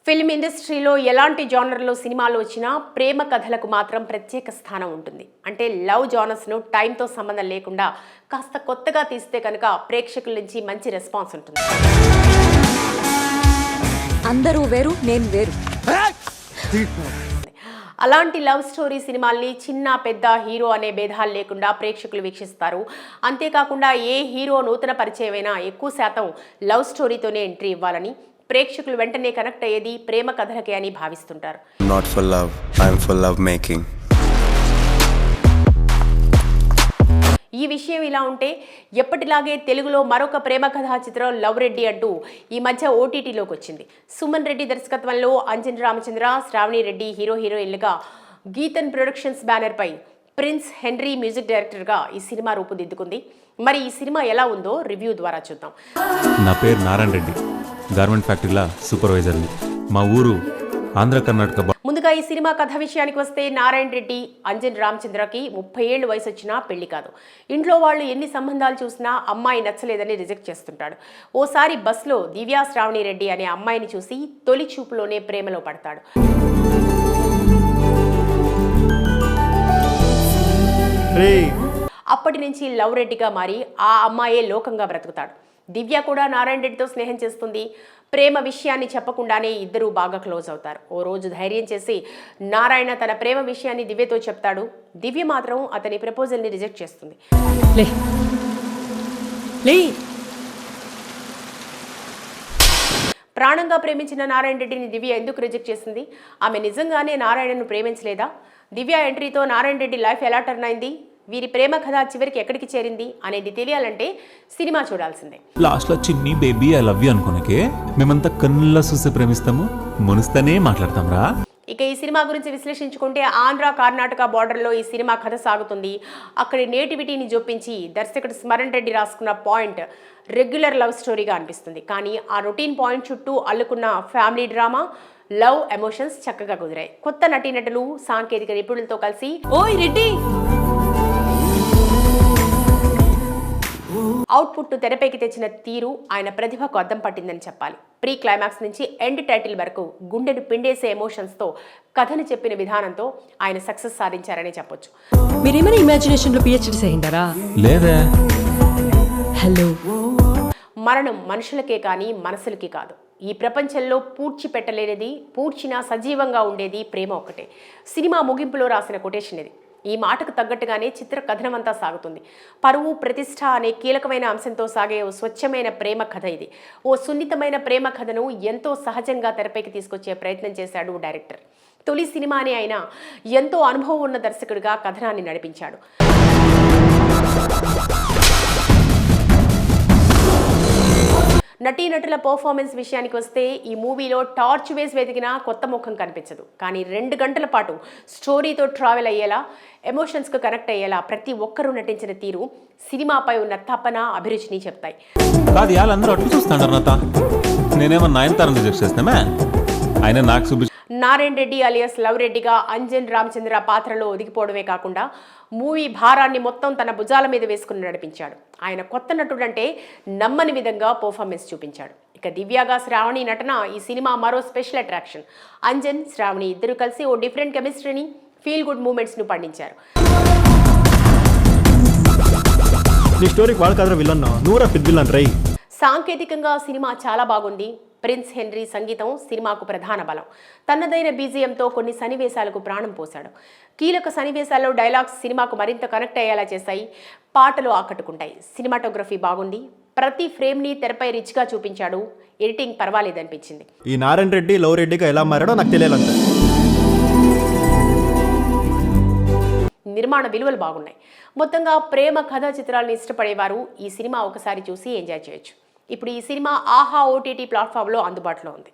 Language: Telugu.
ఫిల్మ్ ఇండస్ట్రీలో ఎలాంటి జానర్లో సినిమాలు వచ్చినా ప్రేమ కథలకు మాత్రం ప్రత్యేక స్థానం ఉంటుంది. అంటే లవ్ జానర్స్ను టైంతో సంబంధం లేకుండా కాస్త కొత్తగా తీస్తే కనుక ప్రేక్షకుల నుంచి మంచి రెస్పాన్స్ ఉంటుంది. అందరూ వేరు, నేను వేరు. అలాంటి లవ్ స్టోరీ సినిమాల్ని చిన్న పెద్ద హీరో అనే భేదాలు లేకుండా ప్రేక్షకులు వీక్షిస్తారు. అంతేకాకుండా ఏ హీరో నూతన పరిచయమైనా ఎక్కువ శాతం లవ్ స్టోరీతోనే ఎంట్రీ ఇవ్వాలని ప్రేక్షకులు వెంటనే కనెక్ట్ అయ్యేది ప్రేమ కథలకే అని భావిస్తుంటారు. Not for love, I am for love making. ఈ విషయం ఇలా ఉంటే ఎప్పటిలాగే తెలుగులో మరొక ప్రేమ కథా చిత్రం లవ్ రెడ్డి అంటూ ఈ మధ్య ఓటీటీలోకి వచ్చింది. సుమన్ రెడ్డి దర్శకత్వంలో అంజన్ రామచంద్ర, శ్రావణి రెడ్డి హీరోయిన్లుగా గీతన్ ప్రొడక్షన్స్ బ్యానర్పై ప్రిన్స్ హెన్రీ మ్యూజిక్ డైరెక్టర్గా ఈ సినిమా రూపుదిద్దుకుంది. మరి ఈ సినిమా ఎలా ఉందో రివ్యూ ద్వారా చూద్దాం. నా పేరు నారాయణ రెడ్డి, గార్మెంట్ ఫ్యాక్టరీలో సూపర్వైజర్ని. మా ఊరు ఆంధ్ర కర్ణాటక. ముందుగా ఈ సినిమా కథ విషయానికి వస్తే నారాయణ రెడ్డి అంజన్ రామచంద్రకి 30 ఏళ్ల వయసు వచ్చినా పెళ్లి కాదు. ఇంట్లో వాళ్ళు ఎన్ని సంబంధాలు చూసినా అమ్మాయి నచ్చలేదని రిజెక్ట్ చేస్తుంటాడు. ఓసారి బస్లో దివ్యా శ్రావణి రెడ్డి అనే అమ్మాయిని చూసి తొలి చూపులోనే ప్రేమలో పడతాడు. అప్పటి నుంచి లవ్ రెడ్డిగా మారి ఆ అమ్మాయే లోకంగా బ్రతుకుతాడు. దివ్య కూడా నారాయణ రెడ్డితో స్నేహం చేస్తుంది. ప్రేమ విషయాన్ని చెప్పకుండానే ఇద్దరూ బాగా క్లోజ్ అవుతారు. ఓ రోజు ధైర్యం చేసి నారాయణ తన ప్రేమ విషయాన్ని దివ్యతో చెప్తాడు. దివ్య మాత్రం అతని ప్రపోజల్ని రిజెక్ట్ చేస్తుంది. ప్రాణంగా ప్రేమించిన నారాయణ రెడ్డిని దివ్య ఎందుకు రిజెక్ట్ చేసింది? ఆమె నిజంగానే నారాయణను ప్రేమించలేదా? దివ్య ఎంట్రీతో నారాయణ రెడ్డి లైఫ్ ఎలా టర్న్ అయింది? వీరి ప్రేమ కథ చివరికి ఎక్కడికి చేరింది అనేది తెలియాలంటే సినిమా చూడాల్సిందే. లాస్ట్ లో చిన్ని బేబీ ఐ లవ్ యూ అనుకోనకే మేమంతా కన్నులా చూసి ప్రేమిస్తాము, మునుస్తానే మాట్లాడతాం రా. ఇక ఈ సినిమా గురించి విశ్లేషించుకుంటే ఆంధ్ర కర్ణాటక బార్డర్లో ఈ సినిమా కథ సాగుతుంది. అక్కడి నేటివిటీని జొప్పించి దర్శకుడు స్మరణ్ రెడ్డి రాసుకున్న పాయింట్ రెగ్యులర్ లవ్ స్టోరీగా అనిపిస్తుంది. కానీ ఆ రొటీన్ పాయింట్ చుట్టూ అల్లుకున్న ఫ్యామిలీ డ్రామా, లవ్ ఎమోషన్స్ చక్కగా కుదిరాయి. కొత్త నటీనటులు, సాంకేతిక నిపుణులతో కలిసి ఓయ్ రెడ్డి అవుట్పుట్ తెరపైకి తెచ్చిన తీరు ఆయన ప్రతిభకు అద్దం పట్టిందని చెప్పాలి. ప్రీ క్లైమాక్స్ నుంచి ఎండ్ టైటిల్ వరకు గుండెను పిండేసే ఎమోషన్స్తో కథను చెప్పిన విధానంతో ఆయన సక్సెస్ సాధించారని చెప్పొచ్చు. మీరేమైనా ఇమాజినేషన్ లో పిహెచ్డి చేయంటారా? లేదా హలో, మరణం మనుషులకే కానీ మనసులకి కాదు. ఈ ప్రపంచంలో పూడ్చిపెట్టలేనిది, పూడ్చినా సజీవంగా ఉండేది ప్రేమ ఒక్కటే. సినిమా ముగింపులో రాసిన కొటేషన్ ఇది. ఈ మాటకు తగ్గట్టుగానే చిత్ర కథనమంతా సాగుతుంది. పరువు, ప్రతిష్ట అనే కీలకమైన అంశంతో సాగే ఓ స్వచ్ఛమైన ప్రేమ కథ ఇది. ఓ సున్నితమైన ప్రేమ కథను ఎంతో సహజంగా తెరపైకి తీసుకొచ్చే ప్రయత్నం చేశాడు డైరెక్టర్. తొలి సినిమానే అయినా ఎంతో అనుభవం ఉన్న దర్శకుడిగా కథనాన్ని నడిపించాడు. నటీనటుల పర్ఫార్మెన్స్ విషయానికి వస్తే ఈ మూవీలో టార్చ్ వేసి వెతికినా కొత్త ముఖం కనిపించదు. కానీ 2 గంటల పాటు స్టోరీతో ట్రావెల్ అయ్యేలా, ఎమోషన్స్కు కనెక్ట్ అయ్యేలా ప్రతి ఒక్కరూ నటించిన తీరు సినిమాపై ఉన్న తపన, అభిరుచిని చెప్తాయి. కాదు వాళ్ళందరూ అటు చూస్తాంటారు నాత, నేనేమో నయనతారని రిజెక్ట్ చేస్తామే. ఆయన నాకు చూపి నారాయణ రెడ్డి అలియాస్ లవ్ రెడ్డిగా అంజన్ రామచంద్ర పాత్రలో ఒదిగిపోవడమే కాకుండా మూవీ భారాన్ని మొత్తం తన భుజాల మీద వేసుకుని నడిపించాడు. ఆయన కొత్త నటుడంటే నమ్మని విధంగా పర్ఫార్మెన్స్ చూపించాడు. ఇక దివ్యాగా శ్రావణి నటన ఈ సినిమా మరో స్పెషల్ అట్రాక్షన్. అంజన్, శ్రావణి ఇద్దరు కలిసి ఓ డిఫరెంట్ కెమిస్ట్రీని, ఫీల్ గుడ్ మూమెంట్స్ను పండించారు. సాంకేతికంగా సినిమా చాలా బాగుంది. ప్రిన్స్ హెన్రీ సంగీతం సినిమాకు ప్రధాన బలం. తనదైన బీజిఎంతో కొన్ని సన్నివేశాలకు ప్రాణం పోశాడు. కీలక సన్నివేశాల్లో డైలాగ్స్ సినిమాకు మరింత కనెక్ట్ అయ్యేలా చేశాయి. పాటలు ఆకట్టుకుంటాయి. సినిమాటోగ్రఫీ బాగుంది. ప్రతి ఫ్రేమ్ని తెరపై రిచ్గా చూపించాడు. ఎడిటింగ్ పర్వాలేదనిపించింది. ఈ నారాయణ రెడ్డి లవ్ రెడ్డిగా ఎలా మారాడో నాకు తెలియాలంట. నిర్మాణ విలువలు బాగున్నాయి. మొత్తంగా ప్రేమ కథా చిత్రాలను ఇష్టపడేవారు ఈ సినిమా ఒకసారి చూసి ఎంజాయ్ చేయొచ్చు. ఇప్పుడు ఈ సినిమా ఆహా ఓటీటీ ప్లాట్ఫామ్లో అందుబాటులో ఉంది.